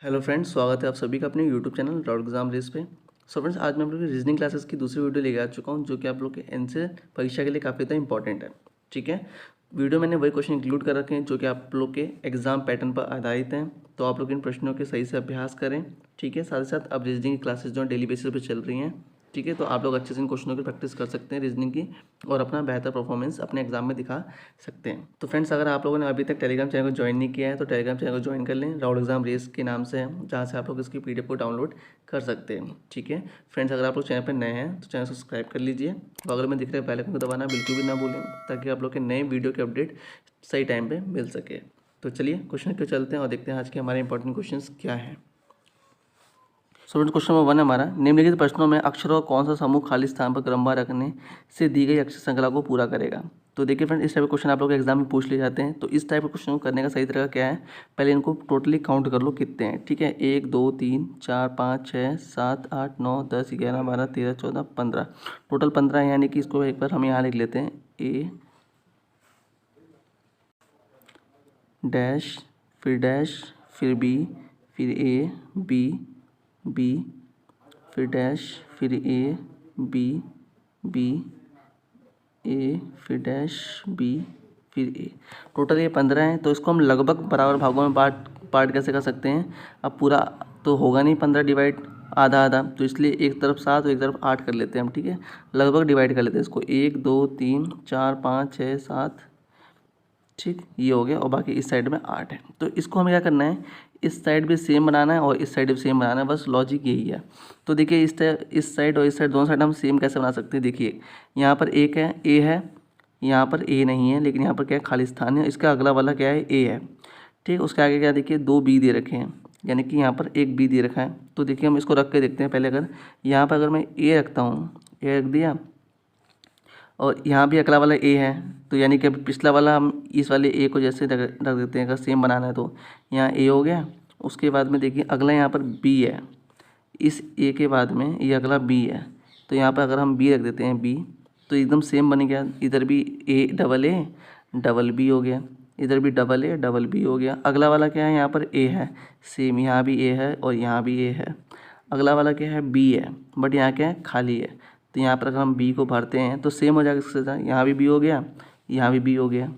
Hello friends, स्वागत है आप सभी का अपने YouTube channel dot exam race पे। सो फ्रेंड्स, आज मैं आप लोग की रीजनिंग क्लासेस की दूसरी वीडियो लेके आ चुका हूँ, जो कि आप लोग के एनसीए परीक्षा के लिए काफ़ी ज़्यादा इंपॉर्टेंट है। ठीक है, वीडियो मैंने वही क्वेश्चन इंक्लूड कर रखे हैं जो कि आप लोग के एग्जाम पैटर्न पर आधारित हैं। तो आप लोग इन प्रश्नों के सही से अभ्यास करें। ठीक है, साथ ही साथ अब रीजनिंग की क्लासेस जो डेली बेसिस पर चल रही हैं। ठीक है, तो आप लोग अच्छे से इन क्वेश्चनों की प्रैक्टिस कर सकते हैं रीजनिंग की, और अपना बेहतर परफॉर्मेंस अपने एग्जाम में दिखा सकते हैं। तो फ्रेंड्स, अगर आप लोगों ने अभी तक टेलीग्राम चैनल को ज्वाइन नहीं किया है तो टेलीग्राम चैनल को ज्वाइन कर लें। राउंड एग्जाम रेस के नाम से है, जहाँ से आप लोग इसकी पीडीएफ को डाउनलोड कर सकते हैं। ठीक है फ्रेंड्स, अगर आप लोग चैनल पर नए हैं तो चैनल सब्सक्राइब कर लीजिए, और अगर मैं दिख रहे बेल आइकन को दबाना बिल्कुल भी ना भूलें, ताकि आप लोग के नए वीडियो के अपडेट सही टाइम पे मिल सके। तो चलिए क्वेश्चन क्यों चलते हैं और देखते हैं आज के हमारे इंपॉर्टेंट क्वेश्चंस क्या हैं। सो क्वेश्चन नंबर 1 है हमारा, निम्नलिखित प्रश्नों में अक्षरों का कौन सा समूह खाली स्थान पर क्रमवार रखने से दी गई अक्षर श्रृंखला को पूरा करेगा। तो देखिए फ्रेंड, इस टाइप के क्वेश्चन आप लोग एग्जाम में पूछ लिए जाते हैं। तो इस टाइप के क्वेश्चन को करने का सही तरीका क्या है, पहले इनको टोटली काउंट कर लो कितने हैं। ठीक है, 1 2 3 4 5 6 7 8 9 10 11 12 13 14 15, टोटल 15 है। यानी कि इसको एक बार हम यहाँ लिख लेते हैं, ए डैश फिर बी, फिर ए बी बी, फिर डैश, फिर ए बी बी, ए फिर डैश बी, फिर ए। टोटल ये 15 हैं। तो इसको हम लगभग बराबर भागों में पार्ट कैसे कर सकते हैं। अब पूरा तो होगा नहीं 15 डिवाइड, आधा आधा, तो इसलिए एक तरफ 7 और एक तरफ 8 कर लेते हैं हम। ठीक है, लगभग डिवाइड कर लेते हैं इसको, 1 2 3 4 5 6 7। ठीक, ये हो गया, और बाकी इस साइड में 8 है। तो इसको हमें क्या करना है, इस साइड भी सेम बनाना है और इस साइड भी सेम बनाना है, बस लॉजिक यही है। तो देखिए इस साइड और इस साइड दोनों साइड हम सेम कैसे बना सकते हैं। देखिए यहाँ पर एक है, ए है, यहाँ पर ए नहीं है, लेकिन यहाँ पर क्या है, खाली स्थान है। इसका अगला वाला क्या है, ए है। ठीक, उसके आगे क्या, देखिए 2 बी दे रखे हैं, यानी कि यहाँ पर एक बी दे रखा है। तो देखिए हम इसको रख के देखते हैं। पहले अगर यहाँ पर अगर मैं ए रखता हूँ, ए रख दिया, और यहाँ भी अगला वाला ए है, तो यानी कि अभी पिछला वाला हम इस वाले ए को जैसे रख देते हैं, अगर सेम बनाना है तो यहाँ ए हो गया। उसके बाद में देखिए अगला यहाँ पर बी है, इस ए के बाद में ये अगला बी है, तो यहाँ पर अगर हम बी रख देते हैं, बी, तो एकदम सेम बन गया। इधर भी ए डबल बी हो गया, इधर भी डबल ए डबल बी हो गया। अगला वाला क्या है, यहाँ पर ए है, सेम यहाँ भी ए है और यहाँ भी ए है। अगला वाला क्या है, बी है, बट यहाँ क्या है, खाली है। तो यहाँ पर अगर हम बी को भरते हैं तो सेम हो जाएगा इसके साथ, यहाँ भी बी हो गया, यहाँ भी बी हो गया।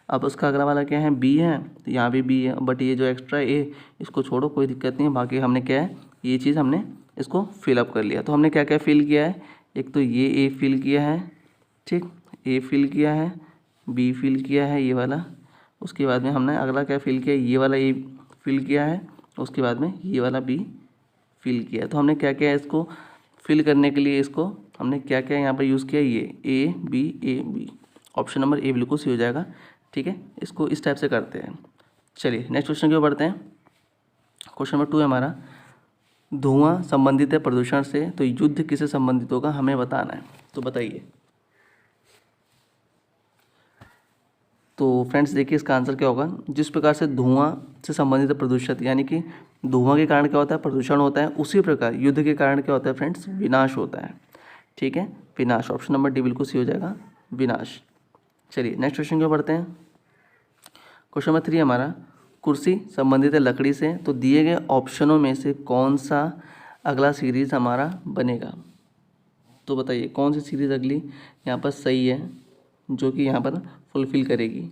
अब उसका अगला वाला क्या है, बी है, तो यहाँ भी बी है, बट ये जो एक्स्ट्रा ए, इसको छोड़ो, कोई दिक्कत नहीं है। बाकी हमने क्या है, ये चीज़ हमने इसको फिलअप कर लिया। तो हमने क्या क्या फिल किया है, एक तो ये ए फिल किया है, ठीक, ए फिल किया है, बी फिल किया है ये वाला, उसके बाद में हमने अगला क्या फिल किया, ये वाला ए फिल किया है, उसके बाद में ये वाला बी फिल किया। तो हमने क्या क्या इसको फिल करने के लिए, इसको हमने क्या क्या यहाँ पर यूज़ किया, ये A B. Option number A बिल्कुल सही हो जाएगा। ठीक है, इसको इस टाइप से करते हैं। चलिए नेक्स्ट क्वेश्चन की ओर बढ़ते हैं। क्वेश्चन नंबर 2 है हमारा, धुआं संबंधित है प्रदूषण से, तो युद्ध किससे संबंधित होगा, हमें बताना है। तो बताइए। तो फ्रेंड्स देखिए, इसका आंसर क्या होगा, जिस प्रकार से धुआं से संबंधित है प्रदूषण, यानी कि धुआं के कारण क्या होता है, प्रदूषण होता है, उसी प्रकार युद्ध के कारण क्या होता है फ्रेंड्स, विनाश होता है। ठीक है, विनाश, ऑप्शन नंबर डी बिल्कुल सही हो जाएगा, विनाश। चलिए नेक्स्ट क्वेश्चन की ओर बढ़ते हैं। क्वेश्चन नंबर 3 हमारा, कुर्सी संबंधित है लकड़ी से, तो दिए गए ऑप्शनों में से कौन सा अगला सीरीज हमारा बनेगा। तो बताइए कौन सी सीरीज अगली यहाँ पर सही है, जो कि यहाँ पर फुलफिल करेगी।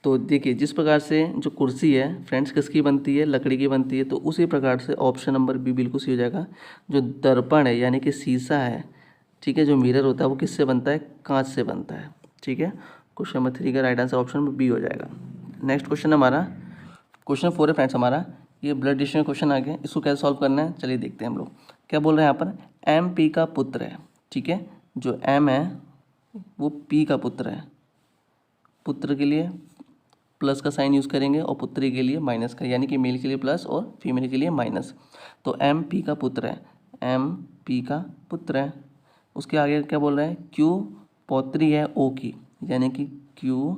तो देखिए, जिस प्रकार से जो कुर्सी है फ्रेंड्स किसकी बनती है, लकड़ी की बनती है, तो उसी प्रकार से ऑप्शन नंबर बी बिल्कुल सही हो जाएगा। जो दर्पण है यानी कि शीशा है, ठीक है, जो मिरर होता है वो किससे बनता है, कांच से बनता है। ठीक है, क्वेश्चन नंबर 3 का right answer option number B हो जाएगा। नेक्स्ट क्वेश्चन हमारा क्वेश्चन 4 है फ्रेंड्स हमारा, ये ब्लड डिस्ट्रीब्यूशन क्वेश्चन आ गया। इसको कैसे सॉल्व करना है, चलिए देखते हैं हम लोग। क्या बोल रहे हैं यहाँ पर, एम पी का पुत्र है। ठीक है, जो एम है वो पी का पुत्र है। पुत्र के लिए प्लस का साइन यूज़ करेंगे और पुत्री के लिए माइनस का, यानी कि मेल के लिए प्लस और फीमेल के लिए माइनस। तो एम पी का पुत्र है, एम पी का पुत्र है। उसके आगे क्या बोल रहा है, क्यू पौत्री है ओ की, यानी कि क्यू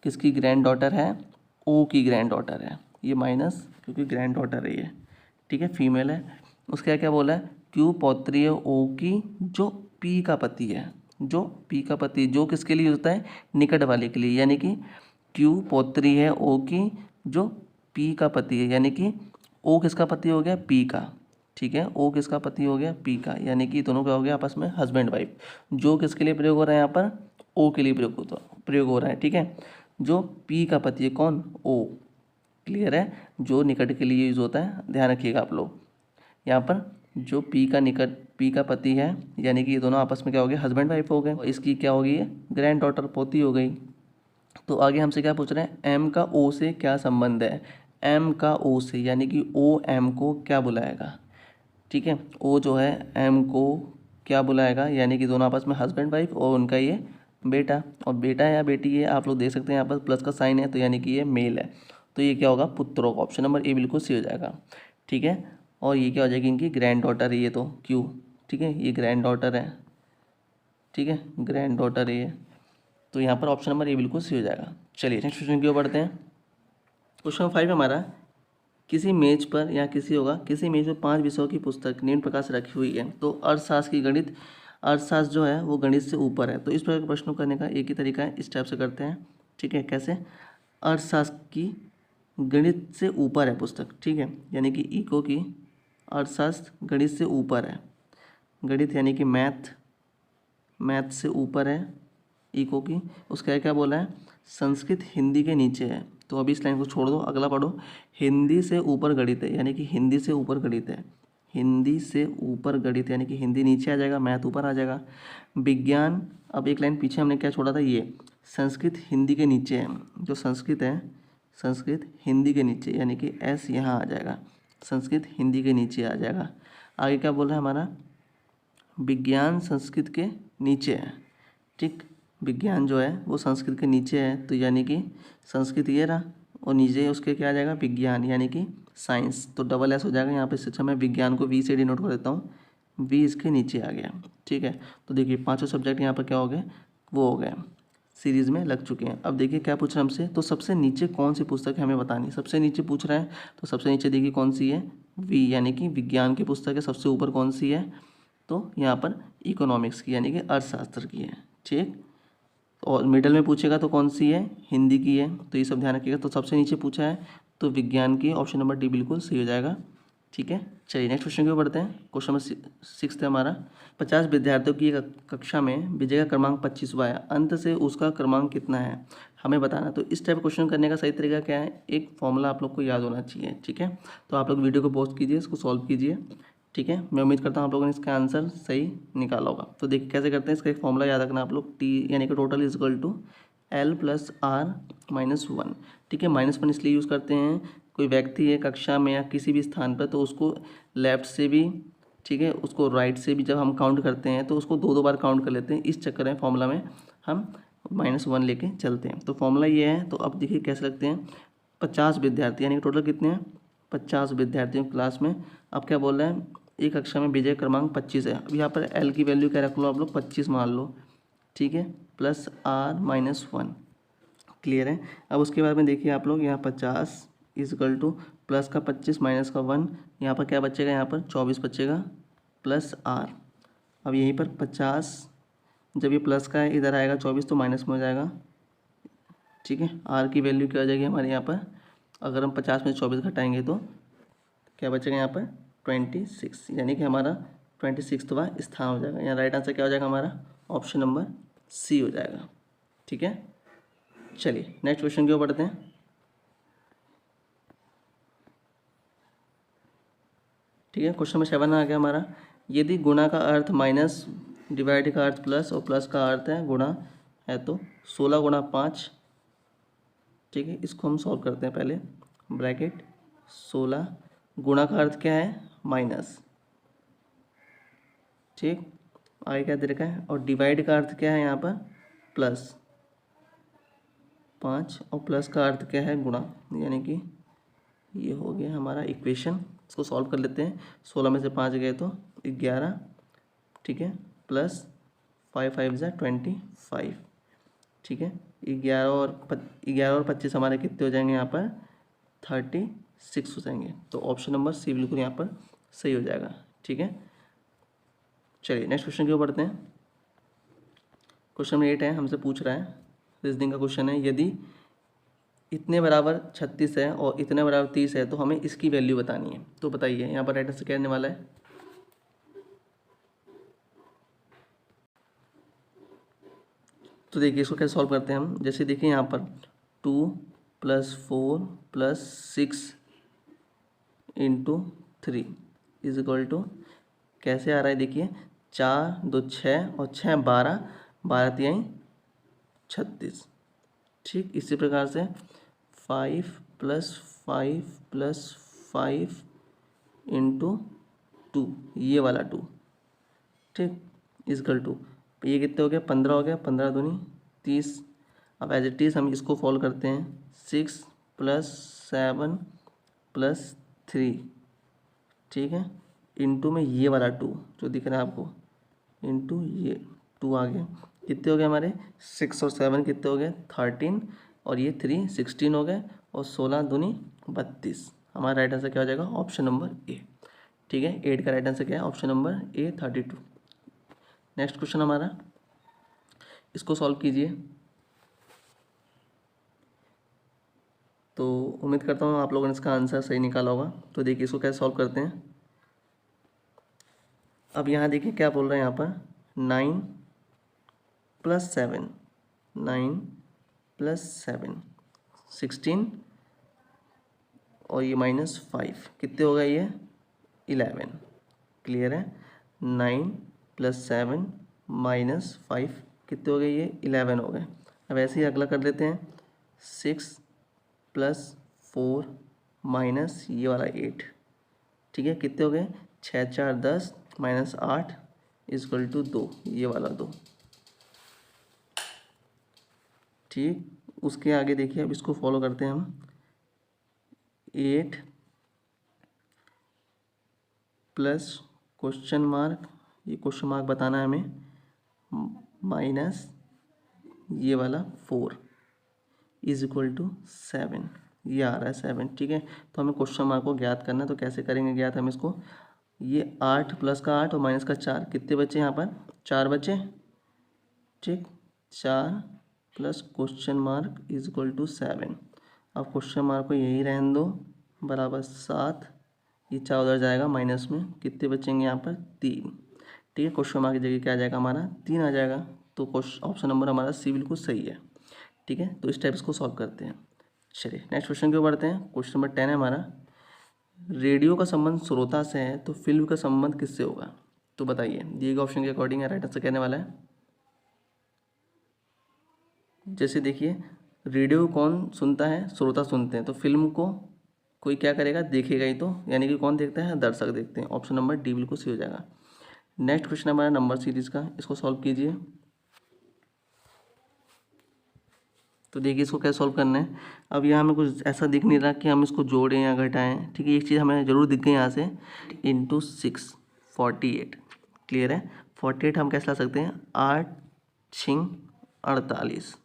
किसकी ग्रैंड डॉटर है, ओ की ग्रैंड डॉटर है। ये माइनस क्योंकि ग्रैंड डॉटर है ये, ठीक है, फीमेल है। उसके क्या बोला है, क्यू पौत्री है ओ की, जो पी का पति है, जो पी का पति, जो किसके लिए होता है, निकट वाले के लिए, यानी कि क्यू पौत्री है ओ की, जो पी का पति है, यानी कि ओ किसका पति हो गया, पी का, ठीक है, ओ किसका पति हो गया, पी का, यानी कि दोनों क्या हो गया आपस में हस्बैंड वाइफ। जो किसके लिए प्रयोग हो रहा है यहाँ पर, ओ के लिए प्रयोग हो रहा है, ठीक है। जो पी का पति है कौन, ओ, क्लियर है। जो निकट के लिए यूज होता है, ध्यान रखिएगा आप लोग। यहाँ पर जो पी का पति है, यानी कि ये दोनों आपस में क्या हो गए, हस्बैंड वाइफ हो गए। इसकी क्या हो गई है, ग्रैंड डॉटर, पोती हो गई। तो आगे हमसे क्या पूछ रहे हैं, एम का ओ से क्या संबंध है, एम का ओ से, यानी कि ओ एम को क्या बुलाएगा, ठीक है। ओ जो है एम को क्या बुलाएगा, यानी कि दोनों आपस में हस्बैंड वाइफ और उनका ये बेटा, और बेटा या बेटी है आप लोग देख सकते हैं यहाँ पर प्लस का साइन है, तो यानी कि ये मेल है। तो ये क्या होगा, पुत्र होगा। ऑप्शन नंबर ए बिल्कुल सही हो जाएगा, ठीक है। और ये क्या हो जाएगी, इनकी ग्रैंड डॉटर है ये, तो क्यू, ठीक है, ये ग्रैंड डॉटर है, ठीक है, ग्रैंड डॉटर है ये। तो यहाँ पर ऑप्शन नंबर ए बिल्कुल सही हो जाएगा। चलिए नेक्स्ट क्वेश्चन की ओर बढ़ते हैं। क्वेश्चन 5 हमारा, किसी मेज पर या किसी मेज पर 5 विषयों की पुस्तक निम्न प्रकार से रखी हुई है। तो अर्थशास्त्र की गणित, अर्थशास्त्र जो है वो गणित से ऊपर है। तो इस प्रकार के प्रश्नों करने का एक ही तरीका है, इस टाइप से करते हैं, ठीक है। कैसे, अर्थशास्त्र की गणित से ऊपर है पुस्तक, ठीक है, यानी कि इको की अर्थशास्त्र गणित से ऊपर है, गणित यानी कि मैथ से ऊपर है इको की। उसका क्या बोला है, संस्कृत हिंदी के नीचे है। तो अभी इस लाइन को छोड़ दो, अगला पढ़ो, हिंदी से ऊपर गणित है, यानी कि हिंदी से ऊपर गणित है, हिंदी से ऊपर गणित, यानी कि हिंदी नीचे आ जाएगा, मैथ ऊपर आ जाएगा। विज्ञान, अब एक लाइन पीछे हमने क्या छोड़ा था, ये संस्कृत हिंदी के नीचे है, जो संस्कृत है, संस्कृत हिंदी के नीचे, यानी कि एस यहाँ आ जाएगा, संस्कृत हिंदी के नीचे आ जाएगा। आगे क्या बोल रहा है हमारा, विज्ञान संस्कृत के नीचे है, ठीक, विज्ञान जो है वो संस्कृत के नीचे है, तो यानी कि संस्कृत ये रहा, और नीचे उसके क्या आ जाएगा, विज्ञान, यानी कि साइंस, तो डबल एस हो जाएगा यहाँ पे। इससे अच्छा मैं विज्ञान को वी से डिनोट कर देता हूँ, वी इसके नीचे आ गया, ठीक है। तो देखिए पांचों सब्जेक्ट यहाँ पर क्या हो गए, वो हो गए, सीरीज में लग चुके हैं। अब देखिए क्या पूछ रहा है हमसे, तो सबसे नीचे कौन सी पुस्तक है हमें बतानी, सबसे नीचे पूछ रहा है, तो सबसे नीचे देखिए कौन सी है, वी, यानी कि विज्ञान की पुस्तक है। सबसे ऊपर कौन सी है, तो यहाँ पर इकोनॉमिक्स की, यानी कि अर्थशास्त्र की है, ठीक। और मिडल में पूछेगा तो कौन सी है, हिंदी की है, तो ये सब ध्यान रखिएगा। तो सबसे नीचे पूछा है तो विज्ञान की, ऑप्शन नंबर डी बिल्कुल सही हो जाएगा, ठीक है। चलिए नेक्स्ट क्वेश्चन की ओर बढ़ते हैं। क्वेश्चन नंबर 6 है हमारा, 50 विद्यार्थियों की एक कक्षा में विजय का क्रमांक 25वां है, अंत से उसका क्रमांक कितना है हमें बताना। तो इस टाइप क्वेश्चन करने का सही तरीका क्या है, एक फॉर्मूला आप लोग को याद होना चाहिए, ठीक है। तो आप लोग वीडियो को पॉज कीजिए, इसको सॉल्व कीजिए, ठीक है। मैं उम्मीद करता हूँ आप लोगों ने इसका आंसर सही निकाला होगा। तो देखिए कैसे करते हैं, इसका एक फॉर्मूला याद रखना आप लोग, टी यानी कि total is equal to L plus R minus one, ठीक है। -1 इसलिए यूज़ करते हैं, कोई व्यक्ति है कक्षा में या किसी भी स्थान पर, तो उसको लेफ्ट से भी, ठीक है, उसको राइट से भी जब हम काउंट करते हैं तो उसको दो बार काउंट कर लेते हैं। इस चक्कर में फॉर्मूला में हम -1 लेके चलते हैं। तो फॉर्मूला ये है। तो अब देखिए कैसे लगते हैं, 50 विद्यार्थी, यानी कि टोटल कितने हैं, 50 विद्यार्थियों क्लास में। अब क्या बोल रहे हैं, एक कक्षा में विजय क्रमांक 25 है। अब यहाँ पर एल की वैल्यू क्या रख लो आप लोग, 25 मान लो, ठीक है, plus R minus one, clear है। अब उसके बाद में देखिए आप लोग, यहाँ 50 इजकल टू प्लस का 25 माइनस का 1, यहाँ पर क्या बचेगा, यहाँ पर 24 बचेगा, प्लस आर। अब यहीं पर 50, जब ये प्लस का है इधर आएगा 24 तो माइनस में हो जाएगा, ठीक है। आर की वैल्यू क्या हो जाएगी हमारे यहाँ पर, अगर हम 50 में 24 घटाएंगे तो क्या बचेगा यहाँ पर 26, यानी कि हमारा 26वां स्थान हो जाएगा। यहाँ राइट आंसर क्या हो जाएगा हमारा, ऑप्शन नंबर सी हो जाएगा, ठीक है। चलिए नेक्स्ट क्वेश्चन की ओर बढ़ते हैं। ठीक है, क्वेश्चन नंबर 7 आ गया हमारा, यदि गुणा का अर्थ माइनस, डिवाइड का अर्थ प्लस और प्लस का अर्थ है गुणा है, तो 16 गुणा 5, ठीक है। इसको हम सॉल्व करते हैं पहले, ब्रैकेट 16, गुणा का अर्थ क्या है, माइनस, ठीक, आगे क्या दे रखा है, और डिवाइड का अर्थ क्या है यहाँ पर, प्लस 5, और प्लस का अर्थ क्या है, गुणा, यानी कि ये हो गया हमारा इक्वेशन। इसको सॉल्व कर लेते हैं, 16 में से 5 गए तो 11, ठीक है, प्लस 5 5 ज़ा 25, ठीक है। 11 और 25 हमारे कितने हो जाएंगे यहाँ पर, 36 हो जाएंगे। तो ऑप्शन नंबर सी बिल्कुल यहाँ पर सही हो जाएगा, ठीक है। चलिए नेक्स्ट क्वेश्चन की ओर बढ़ते हैं। क्वेश्चन नंबर 8 है, हमसे पूछ रहा है, रीजनिंग का क्वेश्चन है, यदि इतने बराबर 36 है और इतने बराबर 30 है, तो हमें इसकी वैल्यू बतानी है। तो बताइए यहाँ पर राइट आंसर क्या आने वाला है। तो देखिए इसको कैसे सॉल्व करते हैं हम। जैसे देखिए यहाँ पर 2 + 4 + 6 × 3 = कैसे आ रहा है देखिए, 4 2 6 और 6 12, 12 3 36। ठीक इसी प्रकार से 5 + 5 + 5 × 2, ये वाला 2, ठीक = ये कितने हो गया, 15 हो गया, 15 दूनी 30। अब एज इट इज़ हम इसको फॉलो करते हैं, 6 + 7 + 3, ठीक है, इंटू में ये वाला 2 जो दिख रहा है आपको, इंटू ये 2 आ गया। कितने हो गए हमारे, 6 और 7 कितने हो गए, 13, और ये 3 16 हो गए, और 16 दूनी 32। हमारा राइट आंसर क्या हो जाएगा, ऑप्शन नंबर ए। ठीक है, 8 का राइट आंसर क्या है, ऑप्शन नंबर ए 32। नेक्स्ट क्वेश्चन हमारा, इसको सॉल्व कीजिए। तो उम्मीद करता हूँ आप लोगों ने इसका आंसर सही निकाला होगा। तो देखिए इसको कैसे सॉल्व करते हैं। अब यहाँ देखिए क्या बोल रहे हैं यहाँ पर, 9 + 7, 9 + 7 16, और ये -5 कितने होगा, ये 11। क्लियर है, 9 + 7 -5 कितने हो गए, ये 11 हो गए। अब ऐसे ही अगला कर लेते हैं, 6 + 4 - ये वाला 8, ठीक है, कितने हो गए, 6 4 10 -8 = 2, ये वाला 2। ठीक, उसके आगे देखिए अब इसको फॉलो करते हैं हम, 8 + क्वेश्चन मार्क, ये क्वेश्चन मार्क बताना है हमें, माइनस ये वाला 4 = 7, ये आ रहा है 7। ठीक है, तो हमें क्वेश्चन मार्क को ज्ञात करना है। तो कैसे करेंगे ज्ञात हम इसको, ये 8 + का 8 और माइनस का 4, कितने बचे यहाँ पर, 4 बचे। ठीक, 4 + क्वेश्चन मार्क = 7। अब क्वेश्चन मार्क को यही रहने दो, बराबर 7, ये 4 उधर जाएगा माइनस में, कितने बचेंगे यहाँ पर, 3। ठीक है, क्वेश्चन मार्क की जगह क्या आ जाएगा हमारा, 3 आ जाएगा। तो ऑप्शन नंबर हमारा सी बिल्कुल सही है। ठीक है, तो इस टाइप इसको सॉल्व करते हैं। चलिए नेक्स्ट क्वेश्चन क्यों बढ़ते हैं। क्वेश्चन नंबर 10 है हमारा, रेडियो का संबंध श्रोता से है तो फिल्म का संबंध किससे होगा। तो बताइए, दिए गए ऑप्शन के अकॉर्डिंग राइट आंसर कहने वाला है। जैसे देखिए, रेडियो कौन सुनता है, श्रोता सुनते हैं, तो फिल्म को कोई क्या करेगा, देखेगा ही तो, यानी कि कौन देखता है, दर्शक देखते हैं। ऑप्शन नंबर डी बिल्कुल सही हो जाएगा। नेक्स्ट क्वेश्चन हमारा नंबर सीरीज का, इसको सॉल्व कीजिए। तो देखिए इसको कैसे सॉल्व करना है। अब यहाँ हमें कुछ ऐसा दिख नहीं रहा कि हम इसको जोड़ें या घटाएं। ठीक है, एक चीज़ हमें ज़रूर दिख गई यहाँ से, × 6 48। क्लियर है, 48 हम कैसे ला सकते हैं, 8 6 48।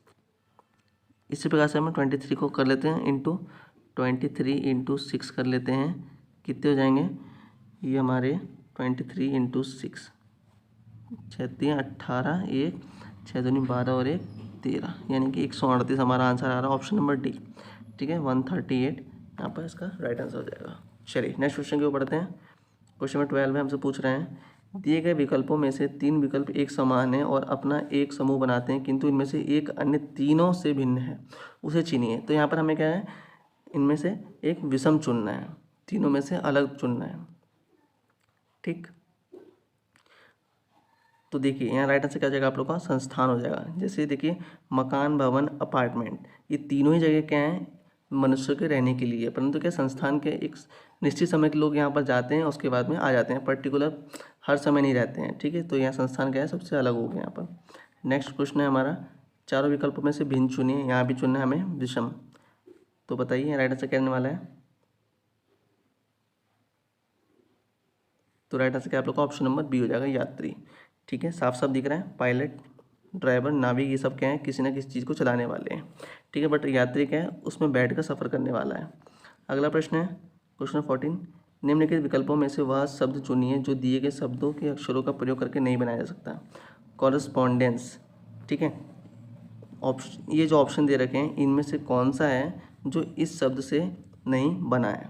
इसी प्रकार से हमें 23 को कर लेते हैं, इंटू 23 × 6 कर लेते हैं, कितने हो जाएंगे, ये हमारे 23 × 6, 6 3 18, 1 6 दूनी 12 और 1 13, यानी कि 138 हमारा आंसर आ रहा है, ऑप्शन नंबर डी। ठीक है, 138 यहाँ पर इसका राइट आंसर हो जाएगा। चलिए नेक्स्ट क्वेश्चन के ऊपर बढ़ते हैं। क्वेश्चन नंबर 12 में हमसे पूछ रहे हैं, दिए गए विकल्पों में से 3 विकल्प एक समान है और अपना एक समूह बनाते हैं, किंतु इनमें से एक अन्य तीनों से भिन्न है, उसे चुनिए। तो यहाँ पर हमें क्या है, इनमें से एक विषम चुनना है, तीनों में से अलग चुनना है। ठीक, तो देखिए यहाँ राइट आंसर क्या हो जाएगा आप लोग का, संस्थान हो जाएगा। जैसे देखिए, मकान, भवन, अपार्टमेंट, ये तीनों ही जगह क्या है, मनुष्य के रहने के लिए, परंतु क्या संस्थान के एक निश्चित समय के लोग यहाँ पर जाते हैं, उसके बाद में आ जाते हैं, पर्टिकुलर हर समय नहीं रहते हैं। ठीक है, तो यहाँ संस्थान क्या है, सबसे अलग हो गया यहाँ पर। नेक्स्ट क्वेश्चन है हमारा, चारों विकल्पों में से भिन्न चुनिए, यहाँ भी चुनना है हमें विषम। तो बताइए राइट आंसर क्या आने वाला है। तो राइट आंसर क्या आप लोग का, ऑप्शन नंबर बी हो जाएगा, यात्री। ठीक है, साफ साफ दिख रहा है, पायलट, ड्राइवर, नाविक, ये सब क्या है, किसी ना किसी चीज़ को चलाने वाले हैं। ठीक है, बट यात्री क्या है, उसमें बैठ कर सफ़र करने वाला है। अगला प्रश्न है क्वेश्चन 14, निम्नलिखित विकल्पों में से वह शब्द चुनिए जो दिए गए शब्दों के अक्षरों का प्रयोग करके नहीं बनाया जा सकता। कॉरेस्पॉन्डेंस। ठीक है, ये जो ऑप्शन दे रखे हैं, इनमें से कौन सा है जो इस शब्द से नहीं बना है।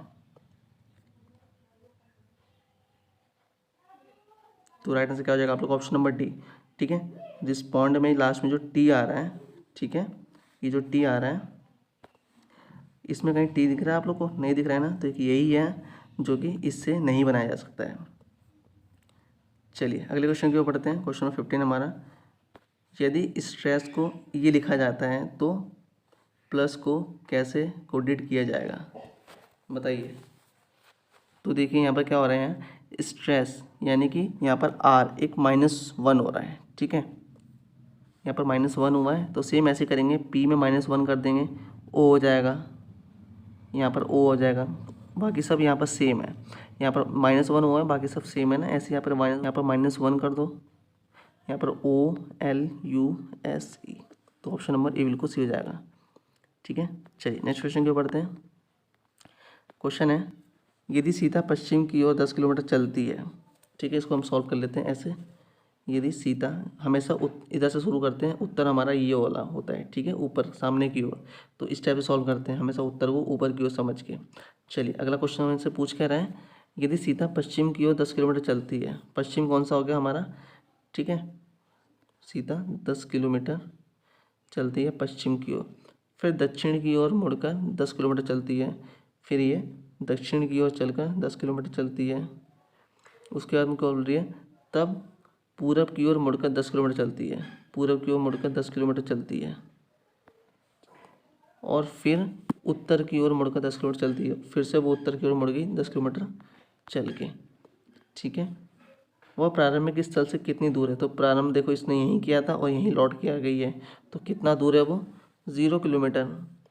तो राइट आंसर क्या हो जाएगा आप लोग का ऑप्शन नंबर डी। ठीक है, जिस पॉइंट में लास्ट में जो टी आ रहा है, ठीक है, ये जो टी आ रहा है इसमें कहीं टी दिख रहा है आप लोग को? नहीं दिख रहा है ना, तो यही है जो कि इससे नहीं बनाया जा सकता है। चलिए अगले क्वेश्चन की ओर पढ़ते हैं। क्वेश्चन नंबर 15 हमारा, यदि स्ट्रेस को ये लिखा जाता है तो प्लस को कैसे कोडिट किया जाएगा, बताइए। तो देखिए यहाँ पर क्या हो रहा है, स्ट्रेस यानी कि यहाँ पर आर एक -1 हो रहा है। ठीक है, यहाँ पर -1 हुआ है, तो सेम ऐसे करेंगे, पी में -1 कर देंगे, ओ हो जाएगा, यहाँ पर ओ हो जाएगा, बाकी सब यहाँ पर सेम है। यहाँ पर -1 हुआ है, बाकी सब सेम है ना, ऐसे यहाँ पर -1 कर दो, यहाँ पर OLUSE, तो ऑप्शन नंबर ए बिल्कुल सी हो जाएगा। ठीक है, चलिए नेक्स्ट क्वेश्चन की ओर बढ़ते हैं। क्वेश्चन है, यदि सीता पश्चिम की ओर 10 किलोमीटर चलती है, ठीक है, इसको हम सॉल्व कर लेते हैं ऐसे। यदि सीता, हमेशा इधर से शुरू करते हैं, उत्तर हमारा ये वाला होता है, ठीक है, ऊपर सामने की ओर, तो इस टाइप से सॉल्व करते हैं हमेशा, उत्तर को ऊपर की ओर समझ के। चलिए अगला क्वेश्चन हमसे पूछ कह रहा है, यदि सीता पश्चिम की ओर 10 किलोमीटर चलती है, पश्चिम कौन सा हो गया हमारा, ठीक है, सीता 10 किलोमीटर चलती है पश्चिम की ओर, फिर दक्षिण की ओर मुड़कर 10 किलोमीटर चलती है, फिर ये दक्षिण की ओर चलकर 10 किलोमीटर चलती है, उसके बाद में क्या बोल रही है, तब पूरब की ओर मुड़कर 10 किलोमीटर चलती है, पूरब की ओर मुड़कर 10 किलोमीटर चलती है, और फिर उत्तर की ओर मुड़कर 10 किलोमीटर चलती है, फिर से वो उत्तर की ओर मुड़ गई 10 किलोमीटर चल के। ठीक है, वह प्रारंभिक स्थल से कितनी दूर है, तो प्रारंभ देखो इसने यहीं किया था और यहीं लौट के आ गई है, तो कितना दूर है वो, 0 किलोमीटर,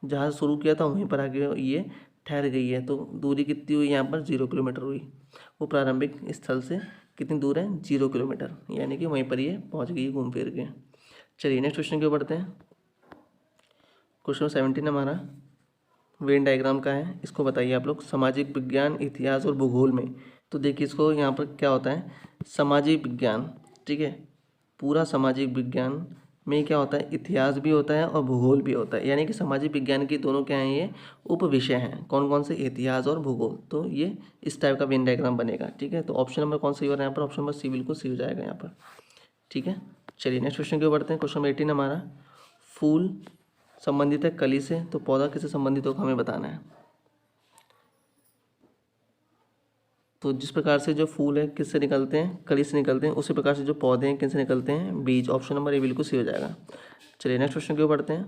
जहाँ से शुरू किया था वहीं पर आगे ये ठहर गई है, तो दूरी कितनी हुई यहाँ पर, 0 किलोमीटर हुई। वो प्रारंभिक स्थल से कितनी दूर है, 0 किलोमीटर, यानी कि वहीं पर ये पहुँच गई घूम फिर के। चलिए नेक्स्ट क्वेश्चन के बढ़ते हैं। क्वेश्चन 17 हमारा वेन डायग्राम का है, इसको बताइए आप लोग। सामाजिक विज्ञान, इतिहास और भूगोल में, तो देखिए इसको यहाँ पर क्या होता है, सामाजिक विज्ञान, ठीक है, पूरा सामाजिक विज्ञान में क्या होता है, इतिहास भी होता है और भूगोल भी होता है, यानी कि सामाजिक विज्ञान की दोनों क्या हैं, ये उप विषय हैं। कौन कौन से, इतिहास और भूगोल, तो ये इस टाइप का वेन डायग्राम बनेगा। ठीक है, तो ऑप्शन नंबर कौन सा हो रहा है यहाँ पर, ऑप्शन नंबर सी बिल्कुल सी हो जाएगा यहाँ पर। ठीक है, चलिए नेक्स्ट क्वेश्चन की ओर बढ़ते हैं। क्वेश्चन नंबर 18 हमारा, फूल संबंधित है कली से, तो पौधा किससे संबंधित होगा हमें बताना है। तो जिस प्रकार से जो फूल है किससे निकलते हैं, कली से निकलते हैं, उसी प्रकार से जो पौधे हैं किनसे निकलते हैं, बीज, ऑप्शन नंबर ए बिल्कुल सी हो जाएगा। चलिए नेक्स्ट क्वेश्चन की ओर बढ़ते हैं।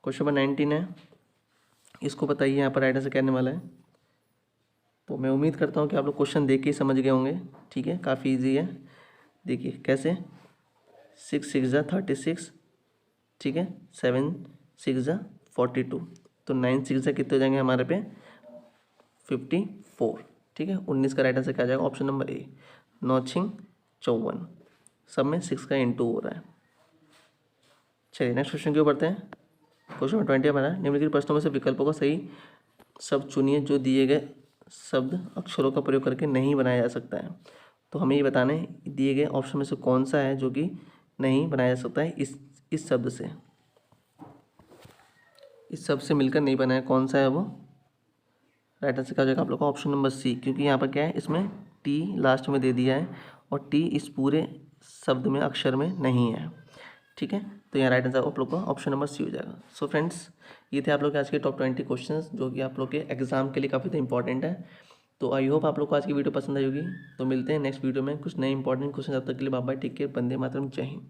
क्वेश्चन नंबर 19 है, इसको बताइए यहाँ पर राइट आंसर क्या आने वाला है। तो मैं उम्मीद करता हूँ कि आप लोग क्वेश्चन देख के ही समझ गए होंगे। ठीक है, काफ़ी ईजी है। देखिए कैसे, 6 6 36, ठीक है, 7 6 42, तो 9 6 कितने हो जाएंगे हमारे पे, 54। ठीक है, 19 का राइट आंसर क्या आ जाएगा, ऑप्शन नंबर ए, 9 6 54, सब में 6 का इंटू हो रहा है। चलिए नेक्स्ट क्वेश्चन की ओर बढ़ते हैं। क्वेश्चन नंबर 20 हमारा, निम्नलिखित प्रश्नों में से विकल्पों का सही शब्द चुनिए जो दिए गए शब्द अक्षरों का प्रयोग करके नहीं बनाया जा सकता है। तो हमें ये बताना है दिए गए ऑप्शन में से कौन सा है जो कि नहीं बनाया जा सकता है, इस शब्द से, इस शब्द से मिलकर नहीं बनाया, कौन सा है वो। राइट आंसर क्या हो जाएगा आप लोग का, ऑप्शन नंबर सी, क्योंकि यहाँ पर क्या है, इसमें टी लास्ट में दे दिया है और टी इस पूरे शब्द में, अक्षर में नहीं है। ठीक है, तो यहाँ राइट आंसर आप लोग का ऑप्शन नंबर सी हो जाएगा। सो फ्रेंड्स, ये थे आप लोग के आज के टॉप 20 क्वेश्चंस जो कि आप लोग के एग्जाम के लिए काफ़ी इंपॉर्टेंट है। तो आई होप आप लोग को आज की वीडियो पसंद आई होगी। तो मिलते हैं नेक्स्ट वीडियो में कुछ नए इंपॉर्टेंट क्वेश्चन, तब तक के लिए bye bye, take care, Vande Mataram, जय हिंद।